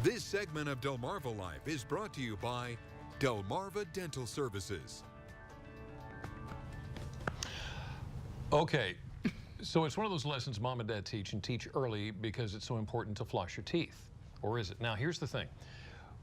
This segment of Delmarva Life is brought to you by Delmarva Dental Services. Okay, so it's one of those lessons mom and dad teach and teach early because it's so important to floss your teeth. Or is it? Now, here's the thing.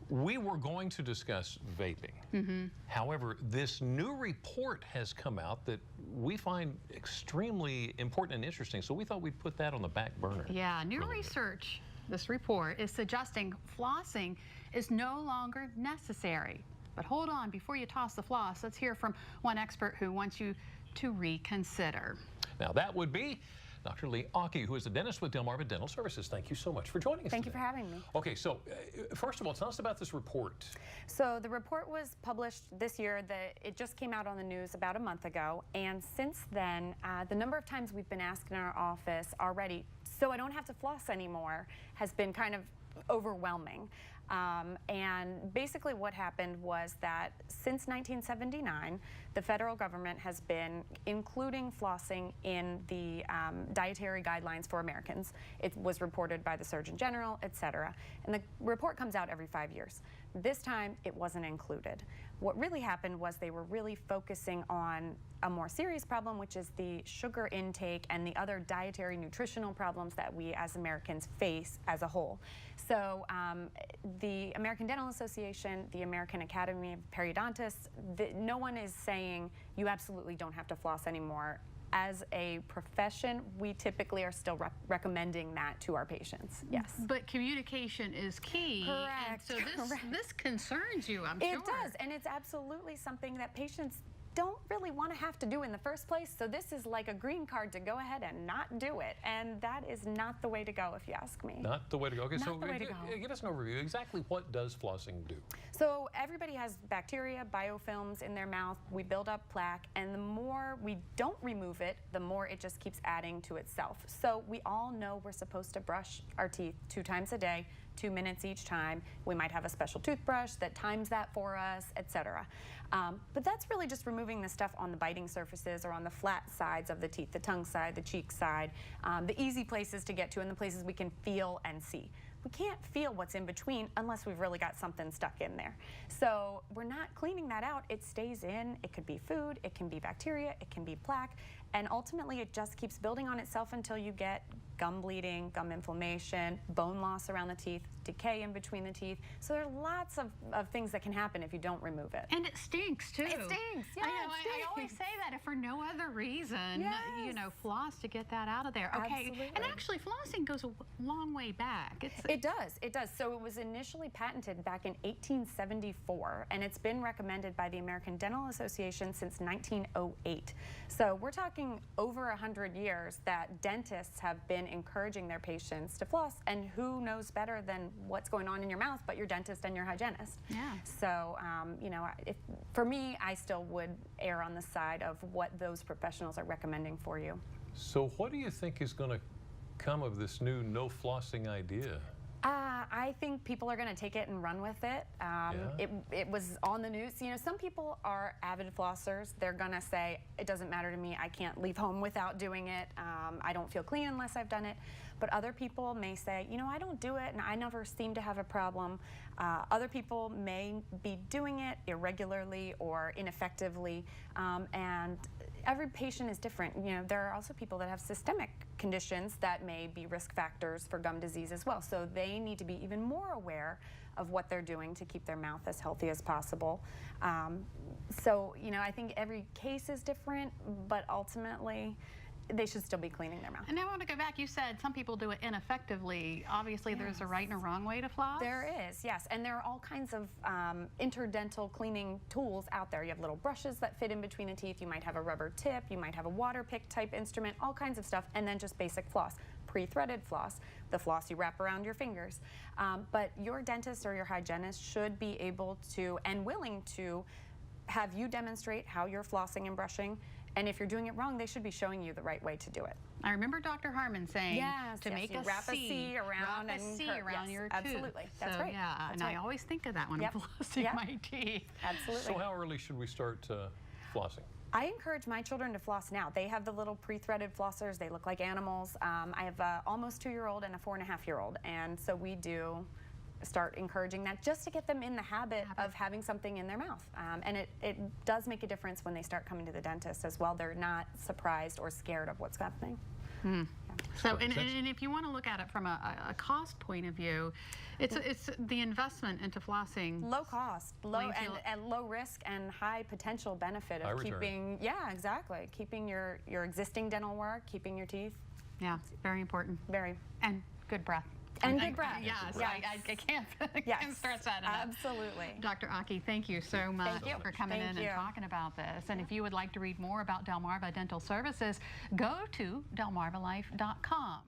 We were going to discuss vaping. However, this new report has come out that we find extremely important and interesting, so we thought we'd put that on the back burner. Yeah, new research, this report, is suggesting flossing is no longer necessary. But hold on, before you toss the floss, let's hear from one expert who wants you to reconsider. Now, that would be Dr. Lee Aki, who is a dentist with Delmarva Dental Services. Thank you so much for joining us Thank today. you for having me. Okay, so first of all, tell us about this report. So the report was published this year. It just came out on the news about a month ago. And since then, the number of times we've been asked in our office already, so I don't have to floss anymore, has been kind of overwhelming. And basically what happened was that since 1979, the federal government has been including flossing in the dietary guidelines for Americans. It was reported by the Surgeon General, etc. And the report comes out every 5 years. This time, it wasn't included. What really happened was they were really focusing on a more serious problem, which is the sugar intake and the other dietary nutritional problems that we as Americans face as a whole. So the American Dental Association, the American Academy of Periodontists, no one is saying you absolutely don't have to floss anymore. As a profession, we typically are still recommending that to our patients. Yes. But communication is key. Correct. And so this concerns you, I'm sure. It does, and it's absolutely something that patients don't really want to have to do in the first place. So this is like a green card to go ahead and not do it. And that is not the way to go, if you ask me. Not the way to go. Okay, not so the way to go. Give us an overview. Exactly what does flossing do? So everybody has bacteria, biofilms in their mouth. We build up plaque, and the more we don't remove it, the more it just keeps adding to itself. So we all know we're supposed to brush our teeth 2 times a day, 2 minutes each time. We might have a special toothbrush that times that for us, etc. But that's really just removing the stuff on the biting surfaces or on the flat sides of the teeth, the tongue side, the cheek side, the easy places to get to and the places we can feel and see. We can't feel what's in between unless we've really got something stuck in there. So we're not cleaning that out. It stays in. It could be food, it can be bacteria, it can be plaque, and ultimately it just keeps building on itself until you get gum bleeding, gum inflammation, bone loss around the teeth, decay in between the teeth. So there are lots of things that can happen if you don't remove it. And it stinks too. It stinks, yeah. I always say that if for no other reason, you know, floss to get that out of there. Okay. Absolutely. And actually flossing goes a long way back. It does. So it was initially patented back in 1874, and it's been recommended by the American Dental Association since 1908. So we're talking over 100 years that dentists have been encouraging their patients to floss, and who knows better than what's going on in your mouth but your dentist and your hygienist. Yeah. So, you know, for me, I still would err on the side of what those professionals are recommending for you. So what do you think is going to come of this new no flossing idea? I think people are going to take it and run with it. It was on the news. You know, some people are avid flossers. They're going to say, it doesn't matter to me. I can't leave home without doing it. I don't feel clean unless I've done it. But other people may say, you know, I don't do it and I never seem to have a problem. Other people may be doing it irregularly or ineffectively. And every patient is different. You know, there are also people that have systemic conditions that may be risk factors for gum disease as well. So they need to be even more aware of what they're doing to keep their mouth as healthy as possible. So, you know, I think every case is different, but ultimately they should still be cleaning their mouth. And now I want to go back. You said some people do it ineffectively. Obviously, there's a right and a wrong way to floss. There is, yes. And there are all kinds of interdental cleaning tools out there. You have little brushes that fit in between the teeth. You might have a rubber tip. You might have a water pick type instrument, all kinds of stuff. And then just basic floss, pre-threaded floss, the floss you wrap around your fingers. But your dentist or your hygienist should be able to and willing to have you demonstrate how you're flossing and brushing. And if you're doing it wrong, they should be showing you the right way to do it. I remember Dr. Harmon saying to make you a wrap a C around your tooth. Absolutely. That's right. Yeah, That's and right. I always think of that when I'm flossing my teeth. Absolutely. So how early should we start flossing? I encourage my children to floss now. They have the little pre-threaded flossers. They look like animals. I have an almost 2-year-old and a 4.5-year-old, and so we do start encouraging that, just to get them in the habit of having something in their mouth. And it does make a difference when they start coming to the dentist as well. They're not surprised or scared of what's happening. So, and if you want to look at it from a cost point of view, it's the investment into flossing. Low cost, and low risk, and high potential benefit of keeping, exactly, keeping your existing dental work, keeping your teeth. Yeah, very important. Very. And good breath. And good breath. Yes, I can't stress that enough. Absolutely. Dr. Aki, thank you so much for coming in and talking about this. And if you would like to read more about Delmarva Dental Services, go to delmarvalife.com.